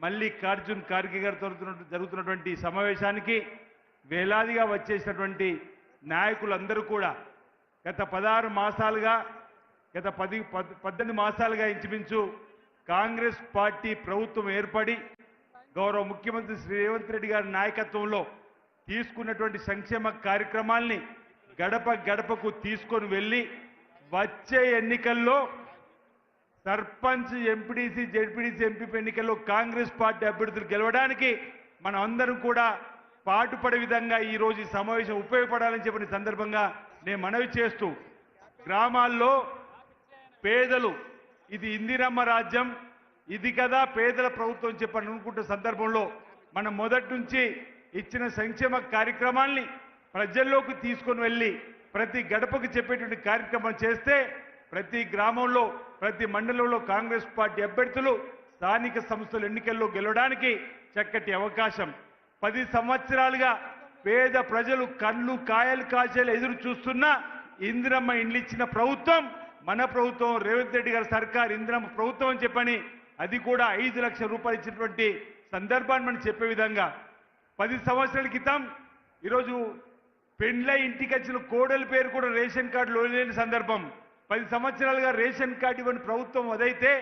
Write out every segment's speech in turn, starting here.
మల్లికార్జున్ ఖార్గే గారితో జరుగుతున్నటువంటి సమావేశానికి వేలాదిగా వచ్చేసినటువంటి నాయకులందరూ కూడా గత 16 మాసాలుగా గత 18 మాసాలుగా ఇంచుమించు కాంగ్రెస్ పార్టీ ప్రభుత్వం ఏర్పడి గౌరవ ముఖ్యమంత్రి శ్రీ రేవంత్ రెడ్డి గారి నాయకత్వంలో తీసుకున్నటువంటి సంక్షేమ కార్యక్రమాల్ని గడప గడపకు తీసుకొని వెళ్ళి వచ్చే ఎన్నికల్లో సర్పంచ్ ఎంపీటీసీ జెడ్పీటీసీ ఎంపీ ఎన్నికల్లో కాంగ్రెస్ పార్టీ అభ్యర్థులు గెలవడానికి మనం అందరం కూడా పాటుపడే విధంగా ఈ రోజు ఈ సమావేశం ఉపయోగపడాలని చెప్పిన సందర్భంగా నేను మనవి చేస్తూ గ్రామాల్లో పేదలు ఇది ఇందిరమ్మ రాజ్యం ఇది కదా పేదల ప్రభుత్వం చెప్పని అనుకుంటున్న సందర్భంలో మనం మొదటి నుంచి ఇచ్చిన సంక్షేమ కార్యక్రమాల్ని ప్రజల్లోకి తీసుకొని వెళ్ళి ప్రతి గడపకు చెప్పేటువంటి కార్యక్రమం చేస్తే ప్రతి గ్రామంలో ప్రతి మండలంలో కాంగ్రెస్ పార్టీ అభ్యర్థులు స్థానిక సంస్థల ఎన్నికల్లో గెలవడానికి చక్కటి అవకాశం 10 సంవత్సరాలుగా పేద ప్రజలు కళ్ళు కాయలు కాచేలు ఎదురు చూస్తున్న ఇందిరమ్మ ఇండ్లు ఇచ్చిన ప్రభుత్వం మన ప్రభుత్వం రేవంత్ రెడ్డి గారి సర్కార్ ఇందిరమ్మ ప్రభుత్వం అని చెప్పని అది కూడా 5 లక్షల రూపాయలు ఇచ్చినటువంటి సందర్భాన్ని మనం చెప్పే విధంగా 10 సంవత్సరాల క్రితం ఈరోజు పెండ్లై ఇంటికి వచ్చిన కోడల పేరు కూడా రేషన్ కార్డులో లేని సందర్భం 10 సంవత్సరాలుగా రేషన్ కార్డు ఇవ్వని ప్రభుత్వం అదైతే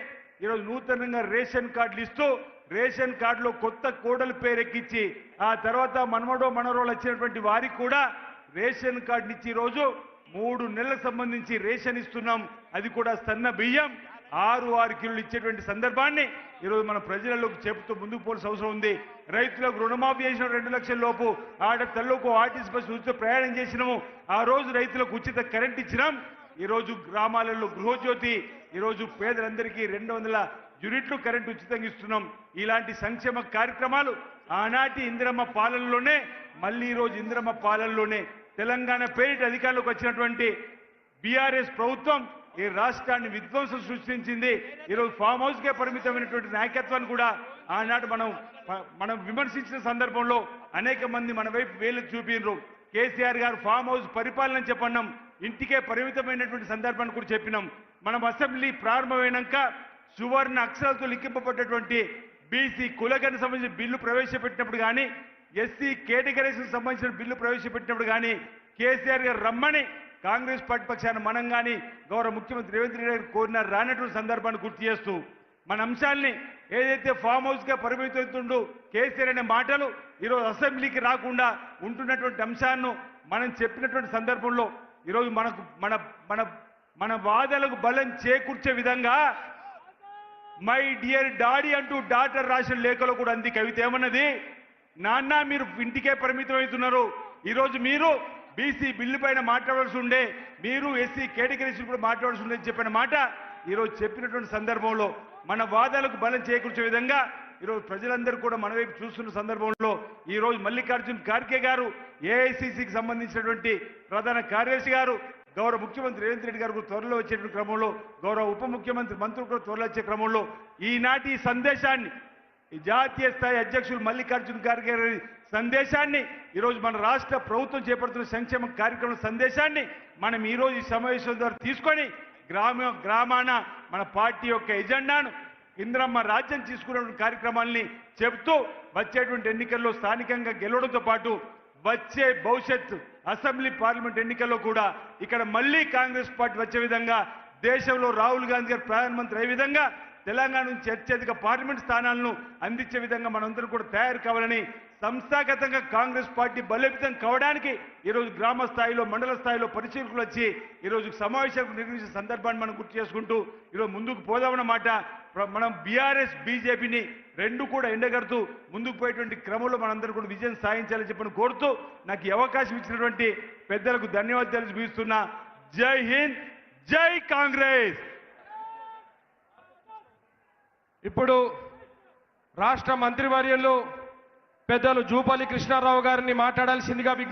ఈరోజు నూతనంగా రేషన్ కార్డులు ఇస్తూ రేషన్ కార్డులో కొత్త కోడల పేరు ఎక్కించి ఆ తర్వాత మనమడో మనరోళ్ళు వచ్చినటువంటి వారికి కూడా రేషన్ కార్డుని ఇచ్చి ఈరోజు 3 నెలలకు సంబంధించి రేషన్ ఇస్తున్నాం అది కూడా సన్న బియ్యం 6 కిలోలు ఇచ్చేటువంటి సందర్భాన్ని ఈరోజు మన ప్రజలలోకి చెబుతూ ముందుకు పోవాల్సిన అవసరం ఉంది రైతులకు రుణమాఫీ చేసిన 2 లక్షల లోపు ఆడ తల్లకు ఆర్టీసీ బస్సు ఉచిత ప్రయాణం చేసినాము ఆ రోజు రైతులకు ఉచిత కరెంట్ ఇచ్చినాం ఈరోజు గ్రామాలలో గృహజ్యోతి ఈరోజు పేదలందరికీ 200 యూనిట్లు కరెంటు ఉచితంగా ఇస్తున్నాం ఇలాంటి సంక్షేమ కార్యక్రమాలు ఆనాటి ఇందిరమ్మ పాలనలోనే మళ్ళీ ఈరోజు ఇందిరమ్మ పాలనలోనే తెలంగాణ పేరిట అధికారంలోకి వచ్చినటువంటి బీఆర్ఎస్ ప్రభుత్వం ఈ రాష్ట్రాన్ని విధ్వంసం సృష్టించింది ఈరోజు ఫామ్ హౌస్కే పరిమితమైనటువంటి నాయకత్వాన్ని కూడా ఆనాడు మనం విమర్శించిన సందర్భంలో అనేక మంది మన వైపు వేలు చూపినరు కేసీఆర్ గారు ఫామ్ హౌస్ పరిపాలన చెప్పన్నాం ఇంటికే పరిమితమైనటువంటి సందర్భాన్ని కూడా చెప్పినాం మనం అసెంబ్లీ ప్రారంభమైనాక సువర్ణ అక్షరాలతో లిఖింపబడ్డటువంటి బీసీ కులగణకు సంబంధించిన బిల్లు ప్రవేశపెట్టినప్పుడు కానీ ఎస్సీ కేటగిరీకి సంబంధించిన బిల్లు ప్రవేశపెట్టినప్పుడు కానీ కేసీఆర్ గారు రమ్మని కాంగ్రెస్ పార్టీ పక్షాన మనం కానీ గౌరవ ముఖ్యమంత్రి రేవంత్ రెడ్డి గారు కోరిన రానటువంటి సందర్భాన్ని గుర్తు చేస్తూ మన అంశాల్ని ఏదైతే ఫామ్ హౌస్గా పరిమితుండో కేసీఆర్ అనే మాటలు ఈరోజు అసెంబ్లీకి రాకుండా ఉంటున్నటువంటి అంశాన్ని మనం చెప్పినటువంటి సందర్భంలో ఈరోజు మనకు మన మన మన వాదనలకు బలం చేకూర్చే విధంగా మై డియర్ డాడీ అంటూ డాక్టర్ రాసిన లేఖలో కూడా అంది కవిత ఏమన్నది నాన్న మీరు ఇంటికే పరిమితం అవుతున్నారు ఈరోజు మీరు బీసీ బిల్లు పైన మాట్లాడాల్సి ఉండే మీరు ఎస్సీ కేటగిరీస్ కూడా మాట్లాడాల్సి ఉండే చెప్పిన మాట ఈరోజు చెప్పినటువంటి సందర్భంలో మన వాదాలకు బలం చేకూర్చే విధంగా ఈరోజు ప్రజలందరూ కూడా మన వైపు చూస్తున్న సందర్భంలో ఈరోజు మల్లికార్జున్ ఖార్గే గారు ఏఐసిసికి సంబంధించినటువంటి ప్రధాన కార్యదర్శి గారు గౌరవ ముఖ్యమంత్రి రేవంత్ రెడ్డి గారు త్వరలో వచ్చేటువంటి క్రమంలో గౌరవ ఉప ముఖ్యమంత్రి మంత్రులు కూడా త్వరలో వచ్చే క్రమంలో ఈనాటి సందేశాన్ని ఈ జాతీయ స్థాయి అధ్యక్షులు మల్లికార్జున్ ఖార్గే గారి సందేశాన్ని ఈరోజు మన రాష్ట్ర ప్రభుత్వం చేపడుతున్న సంక్షేమ కార్యక్రమం సందేశాన్ని మనం ఈరోజు ఈ సమావేశం ద్వారా తీసుకొని గ్రామాన మన పార్టీ యొక్క ఎజెండాను ఇందిరమ్మ రాజ్యం తీసుకున్నటువంటి కార్యక్రమాల్ని చెబుతూ వచ్చేటువంటి ఎన్నికల్లో స్థానికంగా గెలవడంతో పాటు వచ్చే భవిష్యత్తు అసెంబ్లీ పార్లమెంట్ ఎన్నికల్లో కూడా ఇక్కడ మళ్ళీ కాంగ్రెస్ పార్టీ వచ్చే విధంగా దేశంలో రాహుల్ గాంధీ గారు ప్రధానమంత్రి అయ్యే విధంగా తెలంగాణ నుంచి అత్యధిక పార్లమెంట్ స్థానాలను అందించే విధంగా మనందరం కూడా తయారు కావాలని సంస్థాగతంగా కాంగ్రెస్ పార్టీ బలోపేతం కావడానికి ఈరోజు గ్రామ స్థాయిలో మండల స్థాయిలో పరిశీలకులు వచ్చి ఈరోజు సమావేశాలు నిర్వహించిన సందర్భాన్ని మనం గుర్తు చేసుకుంటూ ఈరోజు ముందుకు పోదామన్నమాట మనం బీఆర్ఎస్ బీజేపీని రెండు కూడా ఎండగడుతూ ముందుకు పోయేటువంటి క్రమంలో మనందరూ కూడా విజయం సాధించాలని చెప్పని కోరుతూ నాకు ఈ అవకాశం ఇచ్చినటువంటి పెద్దలకు ధన్యవాదాలు చూపిస్తున్నా జై హింద్ జై కాంగ్రెస్. ఇప్పుడు రాష్ట్ర మంత్రివర్యులు పెద్దలు జూపల్లి కృష్ణారావు గారిని మాట్లాడాల్సిందిగా విజ్ఞప్తి